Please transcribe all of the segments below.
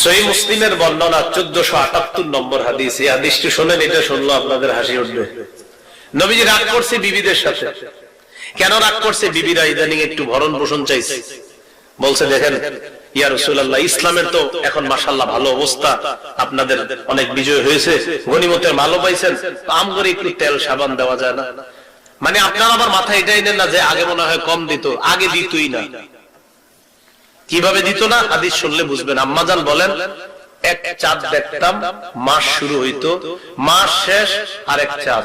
সহিহ মুসলিমের বর্ণনা 1478 নম্বর হাদিস। এই হাদিসটি শুনেন, এটা শুনলো আপনাদের হাসি উঠবে। নবীজি রাগ করছে বিবিদের সাথে। কেন রাগ করছে? বিবিরা ইদানিং একটু ভরণ পোষণ চাইছে। বলছে, দেখেন ইয়া রাসূলুল্লাহ, ইসলামের তো এখন মাশাআল্লাহ ভালো অবস্থা, আপনাদের অনেক বিজয় হয়েছে, গনিমতের মালও পাইছেন, আম করে একটু তেল সাবান দেওয়া যায় না? মানে আপনার আবার মাথায় এটাই নেন না যে আগে মনে হয় কম দিত, আগে দিতই না। কিভাবে দিত না? হাদিস শুনলে বুঝবেন। আম্মাজান বলেন, এক চাঁদ দেখতাম, মাস শুরু হইতো, মাস শেষ আরেক চাঁদ,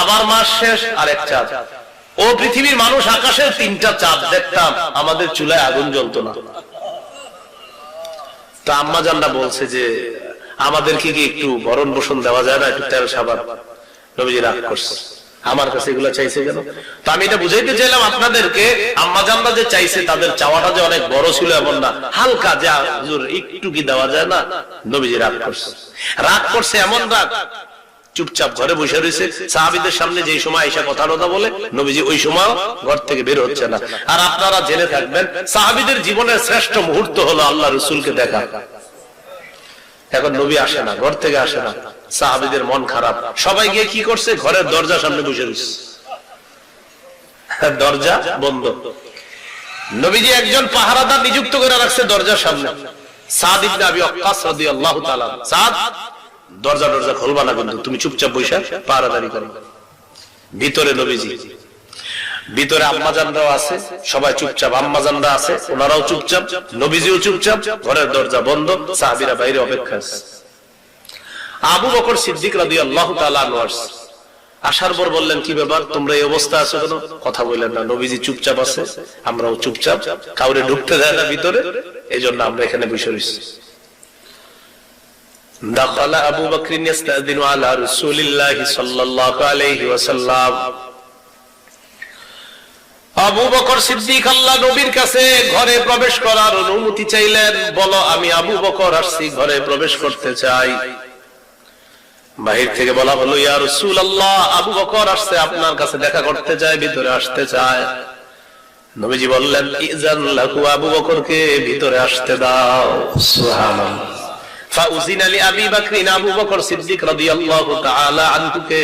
আবার মাস শেষ আরেক চাঁদ। ও পৃথিবীর মানুষ, আকাশের 3টা চাঁদ দেখতাম, আমাদের চুলায় আগুন জ্বলতো না। তো আম্মাজানরা বলছে যে আমাদেরকে কি একটু ভরণ পোষণ দেওয়া যায় না, একটু তেল সাবান? নবীজি রাগ করছে, আমার কাছে এগুলো চাইছে কেন? তো আমি এটা বুঝাইতে চাইলাম আপনাদেরকে, আম্মাজানরা যে চাইছে তাদের চাওয়াটা যে অনেক বড় ছিল এমন না, হালকা যা হুজুর একটু কি দেওয়া যায় না? নবীজি রাগ করছে। রাগ করছে এমন রাগ, চুপচাপ ঘরে বসে রয়েছে। সাহাবীদের সামনে যে সময় আয়েশা কথা বলে, নবীজি ওই সময় ঘর থেকে বের হচ্ছে না। আর আপনারা জেনে থাকবেন, সাহাবীদের জীবনের শ্রেষ্ঠ মুহূর্ত হলো আল্লাহ রাসূলকে দেখা। এখন নবী আসে না, ঘর থেকে আসে না, সাহাবীদের মন খারাপ। সবাই গিয়ে কি করছে? ঘরের দরজার সামনে বসে রয়েছে, দরজা বন্ধ। নবীজি একজন পাহারাদার নিযুক্ত করে রাখছে দরজার সামনে, সাদ ইবনে আবি ওয়াক্কাস রাদিয়াল্লাহু তাআলা। সাদ, দরজা খুলবা না কিন্তু, তুমি চুপচাপ বসে পাহারাদারি করো। ভিতরে নবীজি, ভিতরে আম্মাজানরাও আছে, সবাই চুপচাপ, আম্মাজানরা আছে ওনারাও চুপচাপ, নবীজিও চুপচাপ, ঘরের দরজা বন্ধ, সাহাবীরা বাইরে অপেক্ষা আছে। আবু বকর সিদ্দিক রাদিয়াল্লাহু তাআলা আনহু আসার পর বললেন, কি ব্যাপার, তোমরা এই অবস্থা আছো কেন? কথা বললেন না। নবীজি চুপচাপ আছে, আমরাও চুপচাপ, কাউরে ঢুকতে দেয় না ভিতরে, এইজন্য আমরা এখানে বসে রয়েছি। দাখালা আবু বকর ইস্তাযিনু আলা রাসূলিল্লাহি সাল্লাল্লাহু আলাইহি ওয়াসাল্লাম। আবু বকর সিদ্দিক আল্লাহ নবীর কাছে ঘরে প্রবেশ করার অনুমতি চাইলেন। বলো, আমি আবু বকর আসছি, ঘরে প্রবেশ করতে চাই। বাহির থেকে বলা হলো, ইয়া রাসূলুল্লাহ, আবু বকর আসছে, আপনার কাছে দেখা করতে চায়, ভিতরে আসতে চায়। নবীজি বললেন, ইজান লাহু, আবু বকরকে ভিতরে আসতে দাও। সুবহানাল্লাহ। ফাউজিনা লি আবি বকর, আবু বকর সিদ্দিক রাদিয়াল্লাহু তাআলা আনহুকে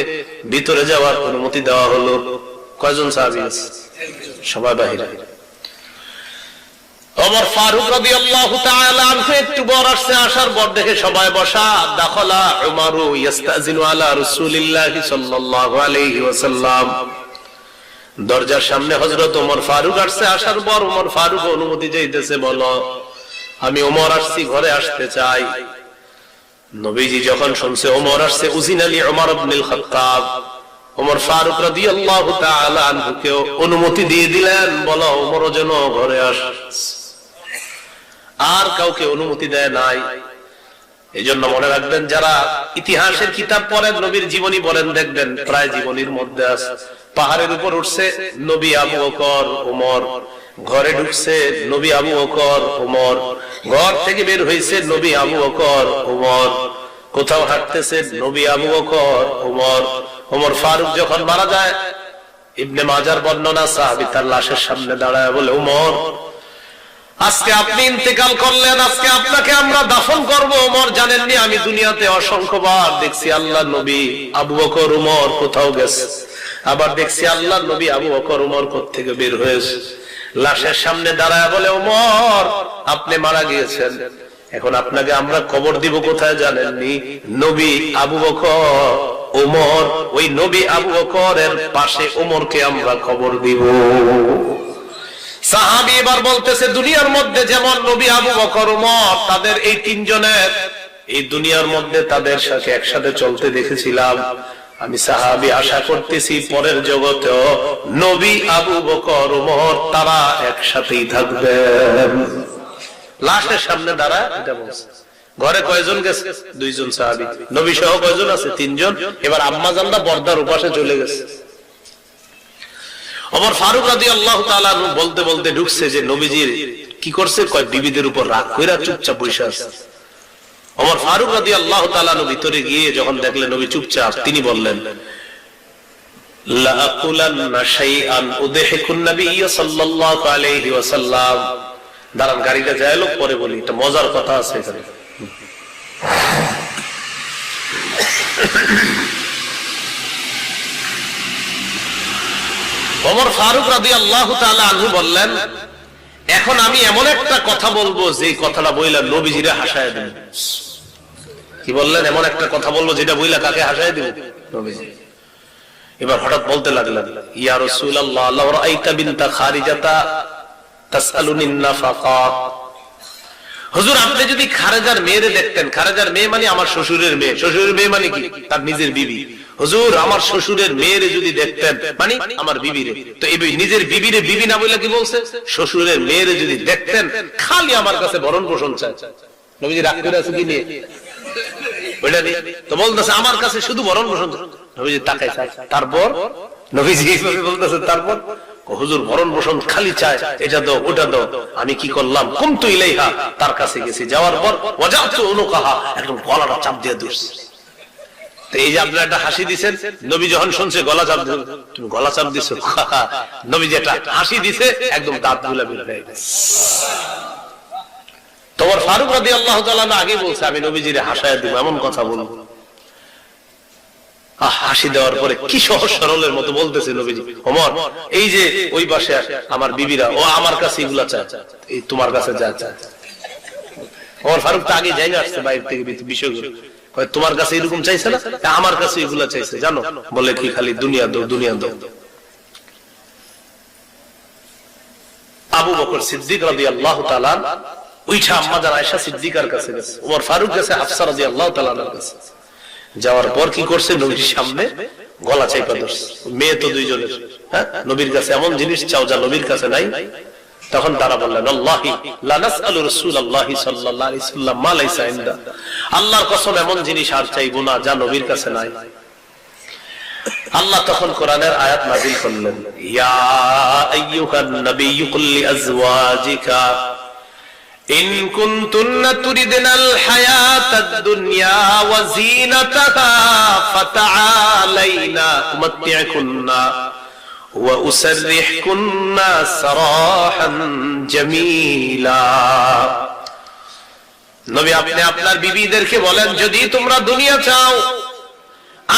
ভিতরে যাওয়ার অনুমতি দেওয়া হলো। কয়জন সাহাবী আছে? সবাই বাহিরে। ওমর ফারুক রাদিয়াল্লাহু তাআলা আনহু একটু বড় আসছে, আসার পর দেখে সবাই বসা। দাখালা উমারু ইস্তাযিনু আলা রাসূলিল্লাহি সাল্লাল্লাহু আলাইহি ওয়াসাল্লাম। দরজার সামনে হযরত ওমর ফারুক আসছে, আসার পর ওমর ফারুক অনুমতি চাইতেছে, বলো, আমি ওমর আসছি, ঘরে আসতে চাই। নবীজি যখন শুনছে ওমর আসছে, উযিনা লি উমর ইবনুল খাত্তাব, ওমর ফারুক রাদিয়াল্লাহু তাআলা আনহুকে অনুমতি দিয়ে দিলেন, বলো ওমর যেন ঘরে আসে। আর কাউকে অনুমতি দেয় নাই। এইজন্য মনে রাখবেন, যারা ইতিহাসের কিতাব পড়েন, নবীর জীবনী পড়েন, দেখবেন প্রায় জীবনীর মধ্যে আছে, পাহাড়ের উপর উঠছে নবী আবু বকর, ওমর ঘরে ঢুকছে নবী আবু বকর, ওমর ঘর থেকে বের হয়েছে নবী আবু বকর, ওমর কোথাও হাঁটতেছে নবী আবু বকর, ওমর। ওমর ফারুক যখন মারা যায়, ইবনে মাজার বর্ণনা, সাহাবী তার লাশের সামনে দাঁড়ায় বলে, ওমর, আজকে আপনি ইন্তেকাল করলেন, আজকে আপনাকে আমরা দাফন করব। ওমর জানেননি, আমি দুনিয়াতে অসংখ্যবার দেখছি আল্লাহ নবী আবু বকর, ওমর কোথাও গেছে, আবার দেখছি আল্লাহ নবী আবু বকর, ওমর কোত্থেকে বের হয়েছে। লাশের সামনে দাঁড়ায় বলে, ওমর, আপনি মারা গিয়েছেন, এখন আপনাকে আমরা কবর দিব কোথায় জানেননি? নবী আবু বকর, ওমর, ওই নবী আবু বকরের পাশে ওমরকে আমরা কবর দিব। সাহাবী এবার বলতেছে, দুনিয়ার মধ্যে যেমন নবী আবু বকর, ওমর, তাদের এই তিনজনের এই দুনিয়ার মধ্যে তাদের সাথে একসাথে চলতে দেখেছিলাম, আমি সাহাবী আশা করতেছি পরের জগতেও নবী আবু বকর, ওমর তারা একসাথেই থাকবেন। লাশের সামনে দাঁড়ায় এটা বলছে। ঘরে কয়জন গেছে? 2 জন সাহাবী। নবী সহ কয়জন আছে? 3 জন। এবার আম্মা জানরা পর্দার উপাসে চলে গেছে। ওমর ফারুক রাদিয়াল্লাহু তাআলা বলতে বলতে ঢুকছে যে নবীজির কি করছে, কয় বিবিদের উপর রাগ কইরা চুপচাপ বসে আছে। ওমর ফারুক রাদিয়াল্লাহু তাআলা ভিতরে গিয়ে যখন দেখলেন নবী চুপচাপ, তিনি বললেন, লা আকুলান্না শাইআন উদহিকুন নবী সাল্লাল্লাহু আলাইহি ওয়াসাল্লাম। দাঁড়ান, গাড়িটা যায় লোক, পরে বলি, এটা মজার কথা আছে এখানে। ওমর ফারুক রাদিয়াল্লাহু তাআলা আনহু বললেন, এখন আমি এমন একটা কথা বলবো যে কথাটা বইলা নবীজিরে হাসায় দেব। কি বললেন? এমন একটা কথা বলবো যেটা বইলা কাকে হাসায় দেব? নবীজি। এবার হঠাৎ বলতে লাগলেন, ইয়া রাসূলুল্লাহ লাউ রাআইতা বিনতা খারিজাতা তাসআলুনি নাফাকা। হুজুর, আপনি যদি খারেজার মেয়েরে দেখতেন, খারেজার মেয়ে মানে আমার শ্বশুরের মেয়ে, শ্বশুরের মেয়ে মানে কি? তার নিজের বিবি। হুজুর, আমার শ্বশুরের মেয়েরে যদি দেখতেন, মানে আমার বিবিরে, তো এই নিজের বিবিরে বিবি না বলে কি বলছে? শ্বশুরের মেয়েরে যদি দেখতেন, খালি আমার কাছে ভরণ পোষণ চায়। নবীজি রাগ করে আছে কি নিয়ে? ওইটা নিয়ে তো বলতেছে আমার কাছে শুধু ভরণ পোষণ। নবীজি তাকাই চায়, তারপর নবীজি বলতেছে, তারপর হুজুর ভরণ পোষণ খালি চায়, এটা দাও ওটা দাও। আমি কি করলাম? কুমতু ইলাইহা, তার কাছে গেছি, যাওয়ার পর ওয়াজাতু উনুকাহা, একদম গলাটা চাপ দিয়ে ধরছি। তো এই যে আপনারা একটা হাসি দিছেন, নবী যখন শুনছে গলা চাপ দিল, তুমি গলা চাপ দিছো, নবী যেটা হাসি দিছে একদম দাঁত গুলা বের হয়ে গেছে। তোমার ফারুক রাদিয়াল্লাহু তাআলা আগে বলছে আমি নবীজিরে হাসায় দিব, এমন কথা বলবো। হাসি দেওয়ার পরে কি সহজ সরলের মতো বলতেছে নবীজি, ওমর এই যে ওই পাশে আমার বিবিরা, ও আমার কাছে এগুলা চায়, এই তোমার কাছে যা চায়। ওমর ফারুক তো আগে যাই না, আসছে বাইরে থেকে বিষয়গুলো, তোমার কাছে এরকম চাইছে না, আমার কাছে এগুলা চাইছে, জানো? বলে কি খালি দুনিয়া দাও দুনিয়া দাও। আবু বকর সিদ্দিক রাদিয়াল্লাহু তাআলা ওইটা আম্মা জান আয়েশা সিদ্দিকার কাছে গেছে, ওমর ফারুক গেছে হাফসা রাদিয়াল্লাহু তাআলার কাছে। যাওয়ার পর কি করছে? নবীর সামনে গলা চাইপা ধরছে। মেয়ে তো দুইজনের, হ্যাঁ, নবীর কাছে এমন জিনিস চাও যা নবীর কাছে নাই। তখন তারা বললেন, আল্লাহি লা নাসআলু রাসূলুল্লাহি সাল্লাল্লাহু আলাইহি ওয়াসাল্লাম মা লাইসা ইনদা। আল্লাহর কসম এমন জিনিস আর চাইবো না যা নবীর কাছে নাই। আল্লাহ তখন কোরআনের আয়াত নাযিল করলেন, ইয়া আইয়ুহান নাবিয়্যু কুল লিআজওয়াজিকা ইন কুনতুন্না তুরিদনাল হায়াতাদ দুনিয়া ওয়া যিনাতাহা ফাতাআলাইনা উমাত্তি'কুন্না ওয়া উসাররিহকুন্না সারাহান জামিলা। নবী আপনি আপনার বিবিদেরকে বলেন, যদি তোমরা দুনিয়া চাও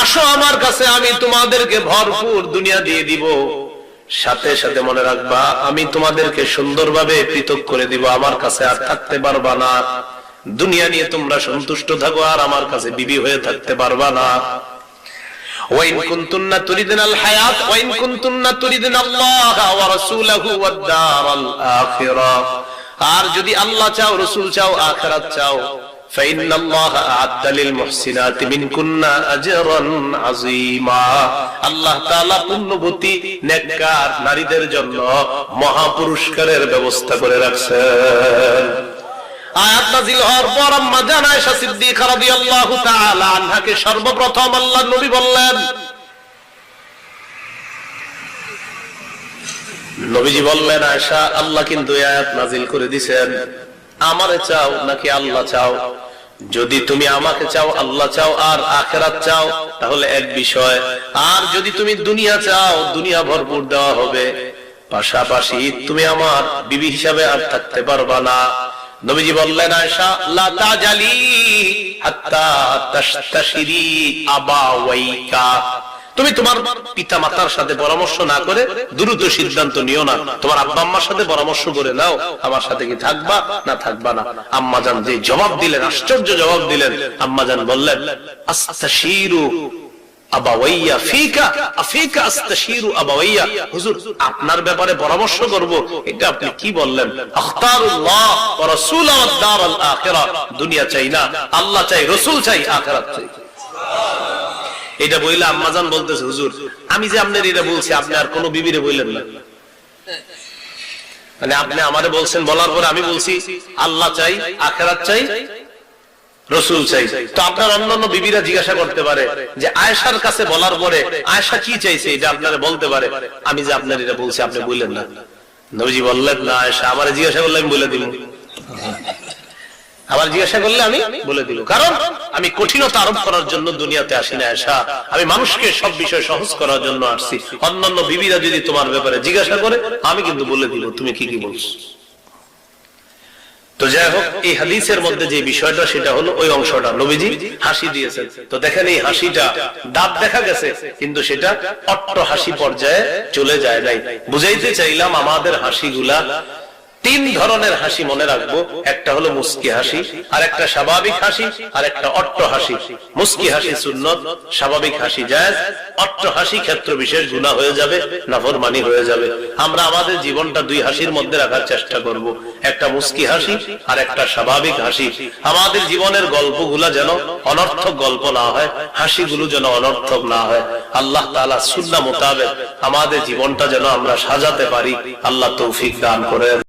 আসো আমার কাছে, আমি তোমাদেরকে ভরপুর দুনিয়া দিয়ে দিব। সাথে সাথে মনে রাখবা, আমি তোমাদেরকে সুন্দরভাবে পৃথক করে দিব, আমার কাছে আর থাকতে পারবা না। দুনিয়া নিয়ে তোমরা সন্তুষ্ট থাকো, আর আমার কাছে বিবি হয়ে থাকতে পারবা না। ওয়াইন কুনতুন্না তুরিদনাল হায়াত ওয়াইন কুনতুন্না তুরিদনাল্লাহ ওয়া রাসূলাহু ওয়াদ দারাল আখিরাহ, আর যদি আল্লাহ চাও, রাসূল চাও, আখিরাত চাও, ফাইন্নাল্লাহা আ'আদ্দা লিল মুহসিনাতি মিনকুন্না আজরান আযীমা। আল্লাহ তাআলা পুণ্যবতী নেককার নারীদের জন্য মহা পুরস্কারের ব্যবস্থা করে রাখছেন। আয়াত নাযিল হওয়ার পর আম্মা জান আয়েশা সিদ্দিকা রাদিয়াল্লাহু তাআলা আনহাকে সর্বপ্রথম আল্লাহর নবী বললেন, নবীজি বললেন, আয়েশা আল্লাহ কিন্তু এই আয়াত নাযিল করে দিয়েছেন, আমারে চাও নাকি আল্লাহ চাও? যদি তুমি আমাকে চাও, আল্লাহ চাও আর আখিরাত চাও, তাহলে এক বিষয়। আর যদি তুমি দুনিয়া চাও, দুনিয়া ভরপুর দেওয়া হবে, পাশাপাশি তুমি আমার বিবি হিসাবে আর থাকতে পারবা না। নবীজি বললেন, আয়েশা লা তাজালি হাত্তা তাশতাশিরি আবাওয়াইকা, তুমি তোমার পিতা মাতার সাথে পরামর্শ না করে দ্রুত সিদ্ধান্ত নিও না, তোমার আব্বা আম্মার সাথে পরামর্শ করে নাও, আমার সাথে কি থাকবা না থাকবা না। আম্মা জান যে জবাব দিলেন, আশ্চর্য জবাব দিলেন। আম্মা জান বললেন, আস্তাশিরু আবাওয়াইয়া ফিকা আফিকা আস্তাশিরু আবাওয়াইয়া, হুজুর আপনার ব্যাপারে পরামর্শ করব, এটা আপনি কি বললেন? আখতারুল্লাহ ওয়া রাসূলুহু ওয়াদ দারাল আখিরাহ, দুনিয়া চাই না, আল্লাহ চাই, রাসূল চাই, আখিরাত চাই। এটা বইলে আম্মাজান বলতেছে, হুজুর আমি যে আপনার এটা বলছি, আপনি আর কোন বিবিরে বললেন না, মানে আপনি আমারে বলছেন, বলার পরে আমি বলছি আল্লাহ চাই, আখিরাত চাই, রাসূল চাই। তো আপনার অন্যান্য বিবিরা জিজ্ঞাসা করতে পারে যে আয়েশার কাছে বলার পরে আয়েশা কি চাইছে, এটা আপনারা বলতে পারে, আমি যে আপনার এটা বলছি আপনি বললেন না। নবীজি বললেন, না আয়েশা আমারে জিজ্ঞাসা করলে আমি বলে দিব, আবার জিজ্ঞাসা করলে আমি বলে দিব, কারণ আমি কঠিনতা আরোপ করার জন্য দুনিয়াতে আসি না আয়েশা, আমি মানুষকে সব বিষয় সহজ করার জন্য আসছি। অন্যান্য বিবিরা যদি তোমার ব্যাপারে জিজ্ঞাসা করে, আমি কিন্তু বলে দিব তুমি কি কি বলছো। তো যাই হোক, এই হাদিসের মধ্যে যে বিষয়টা সেটা হলো ওই অংশটা, নবীজি হাসি দিয়েছেন। তো দেখেন এই হাসিটা দাঁত দেখা গেছে, কিন্তু সেটা অট্ট হাসি পর্যায়ে চলে যায় নাই। বুঝাইতে চাইলাম আমাদের হাসিগুলা তিন ধরনের হাসি মনে রাখবো। একটা হলো মুস্কি হাসি, আর একটা স্বাভাবিক হাসি, আর একটা অট্ট হাসি। মুস্কি হাসি সুন্নত, স্বাভাবিক হাসি জায়েজ, অট্ট হাসি ক্ষেত্র বিশেষ গুনাহ হয়ে যাবে, নাফরমানি হয়ে যাবে। আমরা আমাদের জীবনটা দুই হাসির মধ্যে রাখার চেষ্টা করব, একটা মুস্কি হাসি আর একটা স্বাভাবিক হাসি। আমাদের জীবনের গল্পগুলা যেন অনর্থক গল্প না হয়, হাসিগুলো যেন অনর্থক না হয়। আল্লাহ তাআলা সুন্নাহ মোতাবেক আমাদের জীবনটা যেন আমরা সাজাতে পারি। আল্লাহ তৌফিক দান করেন।